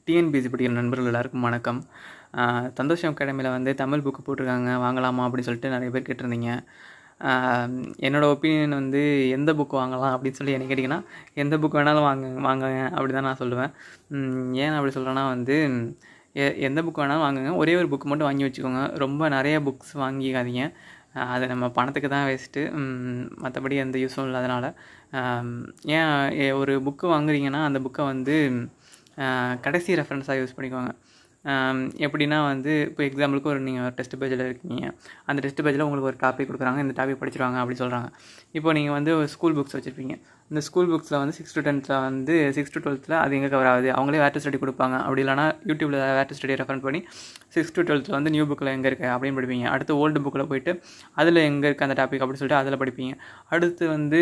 TNPSC படிக்கிற நண்பர்கள் எல்லாருக்கும் வணக்கம். சந்தோஷம் அகாடமியில் வந்து தமிழ் புக்கு போட்டிருக்காங்க, வாங்கலாமா அப்படின்னு சொல்லிட்டு நிறைய பேர் கேட்டிருந்தீங்க. என்னோடய ஒப்பீனியன் வந்து எந்த புக்கு வாங்கலாம் அப்படின்னு சொல்லி என்ன கேட்டிங்கன்னா, எந்த புக் வேணாலும் வாங்குங்க அப்படி தான் நான் சொல்லுவேன். ஏன் அப்படி சொல்கிறேன்னா வந்து எந்த புக் வேணாலும் வாங்குங்க, ஒரே ஒரு புக்கு மட்டும் வாங்கி வச்சுக்கோங்க. ரொம்ப நிறைய புக்ஸ் வாங்கிக்காதீங்க, அது நம்ம பணத்துக்கு தான் வேஸ்ட்டு, மற்றபடி எந்த யூஸும் இல்லாதனால. ஏன் ஒரு புக்கு வாங்குறீங்கன்னா அந்த புக்கை வந்து கடைசி ரெஃபரன்ஸாக யூஸ் பண்ணிக்கோங்க. எப்படின்னா வந்து இப்போ எக்ஸாம்பிளுக்கு நீங்கள் டெஸ்ட் பேஜில் இருக்கீங்க, அந்த டெஸ்ட் பேஜில் உங்களுக்கு ஒரு டாபிக் கொடுக்குறாங்க, இந்த டாபிக் படிச்சிருவாங்க அப்படி சொல்கிறாங்க. இப்போ நீங்கள் வந்து ஒரு ஸ்கூல் புக்ஸ் வச்சுருப்பீங்க, இந்த ஸ்கூல் புக்ஸில் வந்து 6 to 10th வந்து 6 to 12th அது எங்கே கவர் ஆகுது, அவங்களே வேர் டு ஸ்டடி கொடுப்பாங்க. அப்படி இல்லைனா யூடியூப்பில் வேர் டு ஸ்டடி ரெஃபரன்ஸ் பண்ணி 6 to 12th வந்து நியூ புக்கில் எங்கே இருக்குது அப்படின்னு படிப்பீங்க. அடுத்து ஓல்டு புக்கில் போய்ட்டு அதில் எங்கே இருக்குது அந்த டாபிக் அப்படின்னு சொல்லிட்டு அதில் படிப்பீங்க. அடுத்து வந்து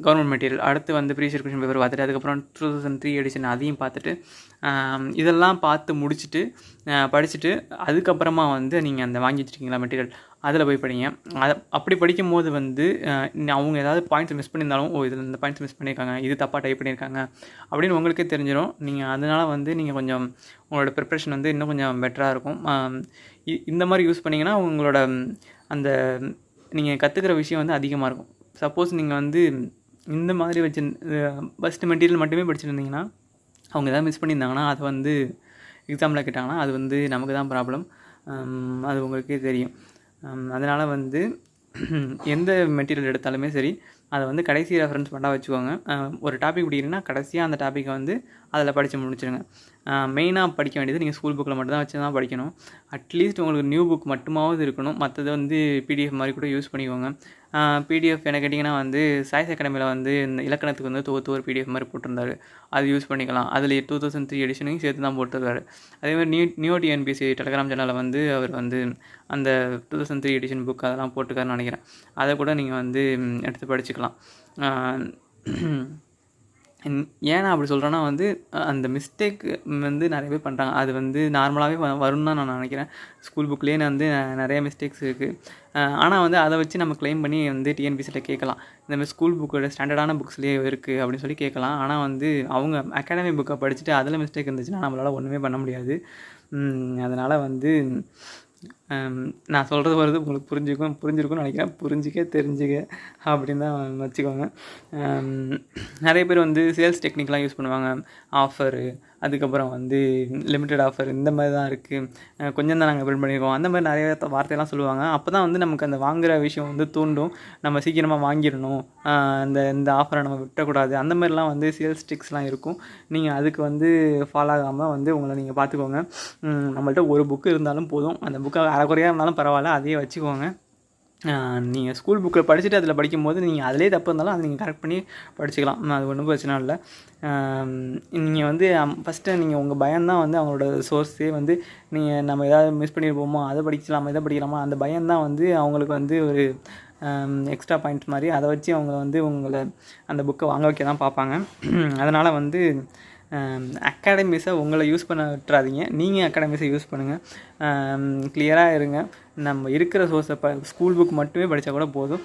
கவர்மெண்ட் மெட்டீரியல், அடுத்து வந்து ப்ரீவியஸ் கொஸ்டின் பேப்பர் பார்த்துட்டு அதுக்கப்புறம் 2003 எடிஷன் அதையும் பார்த்துட்டு இதெல்லாம் பார்த்து முடிச்சுட்டு படிச்சுட்டு அதுக்கப்புறமா வந்து நீங்கள் அந்த வாங்கி வச்சுருக்கீங்களா மெட்டீரியல், அதில் போய் படிங்க. அப்படி படிக்கும் போது வந்து அவங்க ஏதாவது பாயிண்ட்ஸ் மிஸ் பண்ணியிருந்தாலும், இதில் இந்த பாயிண்ட்ஸ் மிஸ் பண்ணியிருக்காங்க, இது தப்பாக டைப் பண்ணியிருக்காங்க அப்படின்னு உங்களுக்கே தெரிஞ்சிடும். நீங்கள் அதனால் வந்து நீங்கள் கொஞ்சம் உங்களோட ப்ரிப்ரேஷன் வந்து இன்னும் கொஞ்சம் பெட்டராக இருக்கும். இந்த மாதிரி யூஸ் பண்ணிங்கன்னா உங்களோட அந்த நீங்கள் கற்றுக்கிற விஷயம் வந்து அதிகமாக இருக்கும். சப்போஸ் நீங்கள் வந்து இந்த மாதிரி ஃபஸ்ட்டு மெட்டீரியல் மட்டுமே படிச்சுருந்தீங்கன்னா, அவங்க எதாவது மிஸ் பண்ணியிருந்தாங்கன்னா அது வந்து எக்ஸாமில் கேட்டாங்கன்னா அது வந்து நமக்கு தான் ப்ராப்ளம், அது உங்களுக்கே தெரியும். அதனால் வந்து எந்த மெட்டீரியல் எடுத்தாலுமே சரி, அதை வந்து கடைசி ரெஃபரன்ஸ் பண்ணால் வச்சுக்கோங்க. ஒரு டாபிக் படிக்கிறீங்கன்னா கடைசியாக அந்த டாப்பிக்கை வந்து அதில் படித்து முடிச்சிடுங்க. மெயினாக படிக்க வேண்டியது நீங்கள் ஸ்கூல் புக்கில் மட்டும் தான் வச்சு தான் படிக்கணும். அட்லீஸ்ட் உங்களுக்கு நியூ புக் மட்டுமாவது இருக்கணும், மற்றது வந்து பிடிஎஃப் மாதிரி கூட யூஸ் பண்ணிக்கோங்க. பிடிஎஃப் என்ன கேட்டிங்கன்னா வந்து சாய்ஸ் அகாடமியில் வந்து இந்த இலக்கணத்துக்கு வந்து ஒரு பிடிஎஃப் மாதிரி போட்டிருந்தாரு, அது யூஸ் பண்ணிக்கலாம். அதில் 2003 எடிஷனையும் சேர்த்து தான் போட்டிருக்காரு. அதேமாதிரி நியூ டிஎன்பிஎஸ்சி டெலிகிராம் சேனலில் வந்து அவர் வந்து அந்த 2003 எடிஷன் புக் அதெல்லாம் போட்டிருக்காருன்னு நினைக்கிறேன். அதை கூட நீங்கள் வந்து எடுத்து படிச்சுக்கலாம். ஏன் நான் அப்படி சொல்கிறேன்னா வந்து அந்த மிஸ்டேக் வந்து நிறைய பேர் பண்ணுறாங்க, அது வந்து நார்மலாகவே வரும்னு தான் நான் நினைக்கிறேன். ஸ்கூல் புக்லேயே வந்து நிறைய மிஸ்டேக்ஸ் இருக்குது. ஆனால் வந்து அதை வச்சு நம்ம கிளைம் பண்ணி வந்து டிஎன்பிஎஸ்சியில் கேட்கலாம், இந்தமாதிரி ஸ்கூல் புக்கோட ஸ்டாண்டர்டான புக்ஸ்லேயே இருக்குது அப்படின்னு சொல்லி கேட்கலாம். ஆனால் வந்து அவங்க அகாடமி புக்கை படிச்சுட்டு அதில் மிஸ்டேக் இருந்துச்சுன்னா நம்மளால் ஒன்றுமே பண்ண முடியாது. அதனால் வந்து நான் சொல்கிறது வருது உங்களுக்கு புரிஞ்சிருக்கும்னு நினைக்கிறேன். புரிஞ்சிக்க தெரிஞ்சுக்க அப்படின்னு தான் வச்சுக்கோங்க. நிறைய பேர் வந்து சேல்ஸ் டெக்னிக்லாம் யூஸ் பண்ணுவாங்க, ஆஃபரு, அதுக்கப்புறம் வந்து லிமிட்டட் ஆஃபர் இந்த மாதிரி தான் இருக்குது, கொஞ்சம் தான் நாங்கள் பில்ட் பண்ணியிருக்கோம், அந்த மாதிரி நிறைய வார்த்தையெல்லாம் சொல்லுவாங்க. அப்போ தான் வந்து நமக்கு அந்த வாங்குகிற விஷயம் வந்து தூண்டும், நம்ம சீக்கிரமாக வாங்கிடணும், இந்த ஆஃபரை நம்ம விட்டக்கூடாது, அந்த மாதிரிலாம் வந்து சேல்ஸ் ட்ரிக்ஸ்லாம் இருக்கும். நீங்கள் அதுக்கு வந்து ஃபாலோ ஆகாமல் வந்து உங்களை நீங்கள் பார்த்துக்கோங்க. நம்மள்ட்ட ஒரு புக்கு இருந்தாலும் போதும், அந்த புக்கை அரைக்குறையாக இருந்தாலும் பரவாயில்ல, அதையே வச்சுக்கோங்க. நீங்கள் ஸ்கூல் புக்கில் படிச்சுட்டு அதில் படிக்கும்போது நீங்கள் அதிலே தப்பு இருந்தாலும் அதை நீங்கள் கரெக்ட் பண்ணி படிச்சுக்கலாம், அது ஒன்றும் பிரச்சனை இல்லை. நீங்கள் வந்து ஃபஸ்ட்டு நீங்கள் உங்கள் பயம்தான் வந்து அவங்களோட சோர்ஸே வந்து நம்ம ஏதாவது மிஸ் பண்ணியிருப்போமோ, அதை படிக்கலாமா இதை படிக்கலாமா, அந்த பயம்தான் வந்து அவங்களுக்கு வந்து ஒரு எக்ஸ்ட்ரா பாயிண்ட் மாதிரி, அதை வச்சு அவங்க வந்து உங்களை அந்த புக்கை வாங்க வைக்க தான் பார்ப்பாங்க. அதனால் வந்து அகாடமிஸை உங்களை யூஸ் பண்ண விட்டுறாதீங்க, நீங்கள் அகாடமிஸை யூஸ் பண்ணுங்கள். கிளியராக இருங்க. நம்ம இருக்கிற சோர்ஸை ஸ்கூல் புக் மட்டுமே படித்தா கூட போதும்,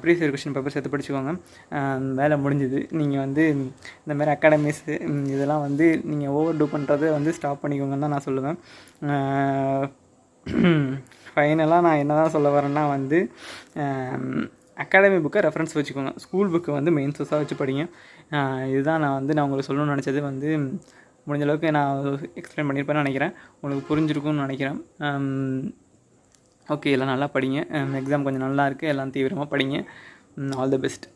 ப்ரீவியஸ் கொஸ்டின் பேப்பர் சேர்த்து படிச்சுக்கோங்க, வேலை முடிஞ்சுது. நீங்கள் வந்து இந்தமாதிரி அகாடமிஸு இதெல்லாம் வந்து நீங்கள் ஓவர் டூ பண்ணுறதை வந்து ஸ்டாப் பண்ணிக்கோங்கன்னு தான் நான் சொல்லுவேன். ஃபைனலாக நான் என்ன தான் சொல்ல வரேன்னா வந்து அகாடமி புக்கை ரெஃபரன்ஸ் வச்சுக்கோங்க, ஸ்கூல் புக்கு வந்து மெயின் சோர்ஸாக வச்சு படிங்க. இதுதான் நான் உங்களுக்கு சொல்லணும்னு நினச்சது. வந்து முடிஞ்ச அளவுக்கு நான் எக்ஸ்பிளைன் பண்ணியிருப்பேன்னு நினைக்கிறேன், உங்களுக்கு புரிஞ்சிருக்கும்னு நினைக்கிறேன். ஓகே, எல்லாம் நல்லா படிங்க, எக்ஸாம் கொஞ்சம் நல்லா இருக்குது, எல்லாம் தீவிரமாக படிங்க. All the best.